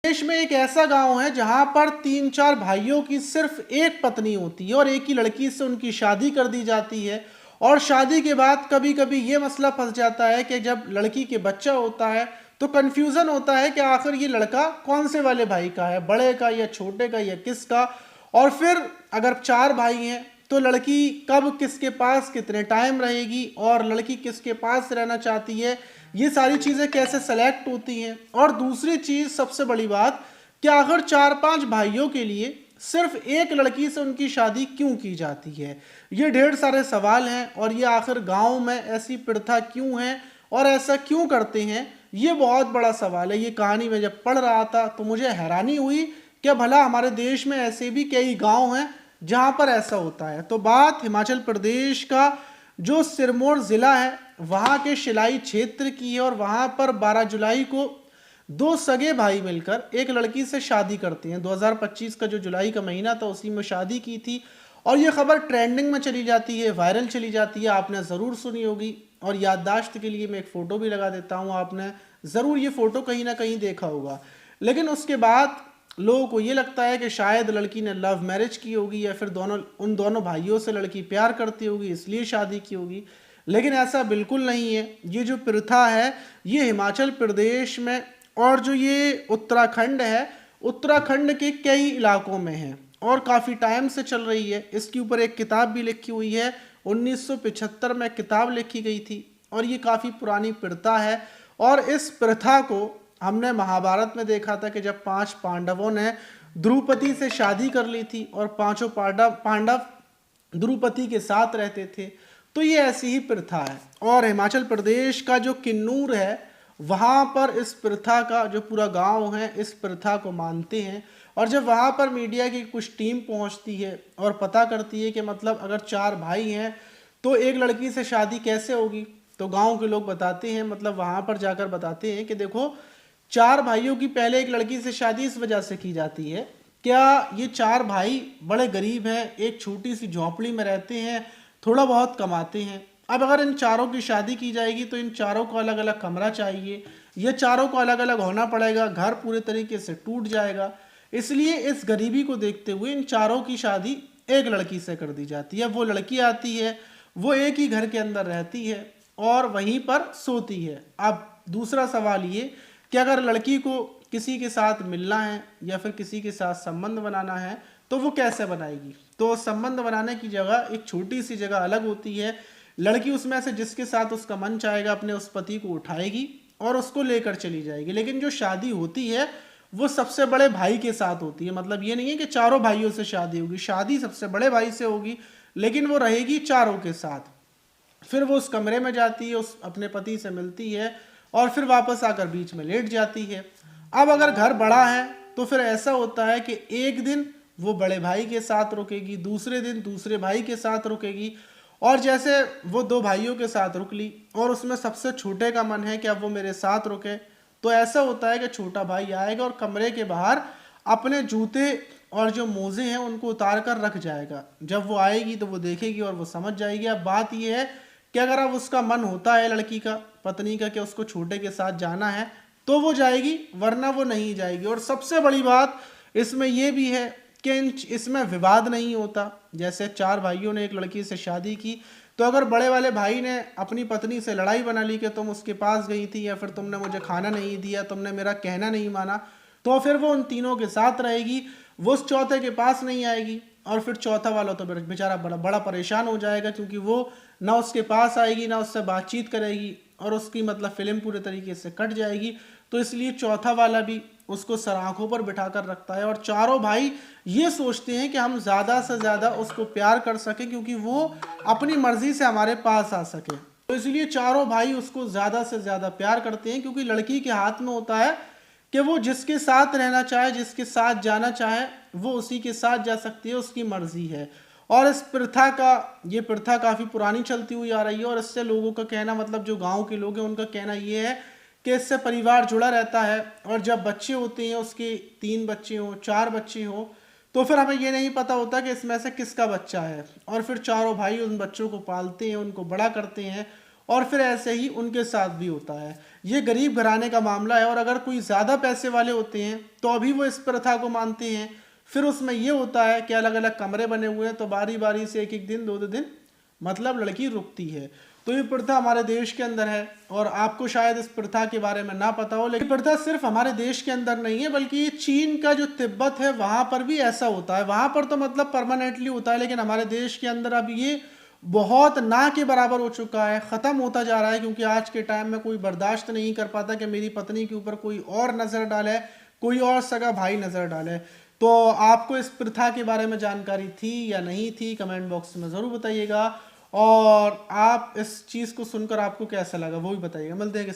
देश में एक ऐसा गांव है जहां पर 3-4 भाइयों की सिर्फ एक पत्नी होती है और एक ही लड़की से उनकी शादी कर दी जाती है। और शादी के बाद कभी कभी ये मसला फंस जाता है कि जब लड़की के बच्चा होता है तो कंफ्यूजन होता है कि आखिर ये लड़का कौन से वाले भाई का है, बड़े का या छोटे का या किसका। और फिर अगर 4 भाई हैं तो लड़की कब किसके पास कितने टाइम रहेगी और लड़की किसके पास रहना चाहती है, ये सारी चीज़ें कैसे सेलेक्ट होती हैं। और दूसरी चीज़ सबसे बड़ी बात कि आखिर 4-5 भाइयों के लिए सिर्फ एक लड़की से उनकी शादी क्यों की जाती है। ये ढेर सारे सवाल हैं और ये आखिर गांव में ऐसी प्रथा क्यों है और ऐसा क्यों करते हैं, ये बहुत बड़ा सवाल है। ये कहानी मैं जब पढ़ रहा था तो मुझे हैरानी हुई कि भला हमारे देश में ऐसे भी कई गांव हैं जहां पर ऐसा होता है। तो बात हिमाचल प्रदेश का जो सिरमौर ज़िला है वहाँ के शिलाई क्षेत्र की है और वहाँ पर 12 जुलाई को 2 सगे भाई मिलकर एक लड़की से शादी करते हैं। 2025 का जो जुलाई का महीना था उसी में शादी की थी और ये खबर ट्रेंडिंग में चली जाती है, वायरल चली जाती है, आपने ज़रूर सुनी होगी। और याददाश्त के लिए मैं एक फ़ोटो भी लगा देता हूँ, आपने ज़रूर ये फ़ोटो कहीं ना कहीं देखा होगा। लेकिन उसके बाद लोगों को ये लगता है कि शायद लड़की ने लव मैरिज की होगी या फिर उन दोनों भाइयों से लड़की प्यार करती होगी इसलिए शादी की होगी। लेकिन ऐसा बिल्कुल नहीं है। ये जो प्रथा है ये हिमाचल प्रदेश में और जो ये उत्तराखंड है, उत्तराखंड के कई इलाकों में है और काफ़ी टाइम से चल रही है। इसके ऊपर एक किताब भी लिखी हुई है, 1975 में किताब लिखी गई थी और ये काफ़ी पुरानी प्रथा है। और इस प्रथा को हमने महाभारत में देखा था कि जब 5 पांडवों ने द्रौपदी से शादी कर ली थी और पांचों पांडव द्रौपदी के साथ रहते थे। तो ये ऐसी ही प्रथा है और हिमाचल प्रदेश का जो किन्नूर है वहाँ पर इस प्रथा का जो पूरा गांव है इस प्रथा को मानते हैं। और जब वहाँ पर मीडिया की कुछ टीम पहुँचती है और पता करती है कि मतलब अगर 4 भाई हैं तो एक लड़की से शादी कैसे होगी, तो गांव के लोग बताते हैं, मतलब वहाँ पर जाकर बताते हैं कि देखो 4 भाइयों की पहले एक लड़की से शादी इस वजह से की जाती है, क्या ये 4 भाई बड़े गरीब हैं, एक छोटी सी झोंपड़ी में रहते हैं, थोड़ा बहुत कमाते हैं। अब अगर इन चारों की शादी की जाएगी तो इन चारों को अलग अलग कमरा चाहिए, ये चारों को अलग अलग होना पड़ेगा, घर पूरे तरीके से टूट जाएगा। इसलिए इस गरीबी को देखते हुए इन चारों की शादी एक लड़की से कर दी जाती है। वो लड़की आती है, वो एक ही घर के अंदर रहती है और वहीं पर सोती है। अब दूसरा सवाल ये कि अगर लड़की को किसी के साथ मिलना है या फिर किसी के साथ संबंध बनाना है तो वो कैसे बनाएगी। तो संबंध बनाने की जगह एक छोटी सी जगह अलग होती है। लड़की उसमें से जिसके साथ उसका मन चाहेगा अपने उस पति को उठाएगी और उसको लेकर चली जाएगी। लेकिन जो शादी होती है वो सबसे बड़े भाई के साथ होती है। मतलब ये नहीं है कि चारों भाइयों से शादी होगी, शादी सबसे बड़े भाई से होगी लेकिन वो रहेगी चारों के साथ। फिर वो उस कमरे में जाती है, उस अपने पति से मिलती है और फिर वापस आकर बीच में लेट जाती है। अब अगर घर बड़ा है तो फिर ऐसा होता है कि एक दिन वो बड़े भाई के साथ रुकेगी, दूसरे दिन दूसरे भाई के साथ रुकेगी और जैसे वो 2 भाइयों के साथ रुक ली और उसमें सबसे छोटे का मन है कि अब वो मेरे साथ रुके, तो ऐसा होता है कि छोटा भाई आएगा और कमरे के बाहर अपने जूते और जो मोजे हैं उनको उतार कर रख जाएगा। जब वो आएगी तो वो देखेगी और वो समझ जाएगी। अब बात ये है कि अगर अब उसका मन होता है लड़की का, पत्नी का, कि उसको छोटे के साथ जाना है तो वो जाएगी, वरना वो नहीं जाएगी। और सबसे बड़ी बात इसमें यह भी है कि इसमें विवाद नहीं होता। जैसे 4 भाइयों ने एक लड़की से शादी की तो अगर बड़े वाले भाई ने अपनी पत्नी से लड़ाई बना ली कि तुम उसके पास गई थी या फिर तुमने मुझे खाना नहीं दिया, तुमने मेरा कहना नहीं माना, तो फिर वो उन तीनों के साथ रहेगी, वो उस चौथे के पास नहीं आएगी। और फिर चौथा वाला तो बेचारा बड़ा परेशान हो जाएगा क्योंकि वो ना उसके पास आएगी ना उससे बातचीत करेगी और उसकी मतलब फिल्म पूरे तरीके से कट जाएगी। तो इसलिए चौथा वाला भी उसको सराखों पर बिठा कर रखता है और चारों भाई ये सोचते हैं कि हम ज़्यादा से ज़्यादा उसको प्यार कर सकें क्योंकि वो अपनी मर्जी से हमारे पास आ सके। तो इसलिए चारों भाई उसको ज़्यादा से ज़्यादा प्यार करते हैं क्योंकि लड़की के हाथ में होता है कि वो जिसके साथ रहना चाहे, जिसके साथ जाना चाहे, वो उसी के साथ जा सकती है, उसकी मर्जी है। और इस ये प्रथा काफ़ी पुरानी चलती हुई आ रही है और इससे लोगों का कहना, मतलब जो गांव के लोग हैं उनका कहना ये है कि इससे परिवार जुड़ा रहता है और जब बच्चे होते हैं, उसके 3 बच्चे हों, 4 बच्चे हों, तो फिर हमें ये नहीं पता होता कि इसमें से किसका बच्चा है। और फिर चारों भाई उन बच्चों को पालते हैं, उनको बड़ा करते हैं और फिर ऐसे ही उनके साथ भी होता है। ये गरीब घराने का मामला है, और अगर कोई ज़्यादा पैसे वाले होते हैं तो अभी वो इस प्रथा को मानते हैं। फिर उसमें ये होता है कि अलग अलग कमरे बने हुए हैं, तो बारी बारी से एक एक दिन, दो दो दिन मतलब लड़की रुकती है। तो ये प्रथा हमारे देश के अंदर है, और आपको शायद इस प्रथा के बारे में ना पता हो, लेकिन प्रथा सिर्फ हमारे देश के अंदर नहीं है, बल्कि चीन का जो तिब्बत है वहाँ पर भी ऐसा होता है। वहाँ पर तो मतलब परमानेंटली होता है, लेकिन हमारे देश के अंदर अब ये बहुत ना के बराबर हो चुका है, ख़त्म होता जा रहा है, क्योंकि आज के टाइम में कोई बर्दाश्त नहीं कर पाता कि मेरी पत्नी के ऊपर कोई और नज़र डाले, कोई और सगा भाई नज़र डाले। तो आपको इस प्रथा के बारे में जानकारी थी या नहीं थी, कमेंट बॉक्स में ज़रूर बताइएगा, और आप इस चीज़ को सुनकर आपको कैसा लगा वो भी बताइएगा। मिलते हैं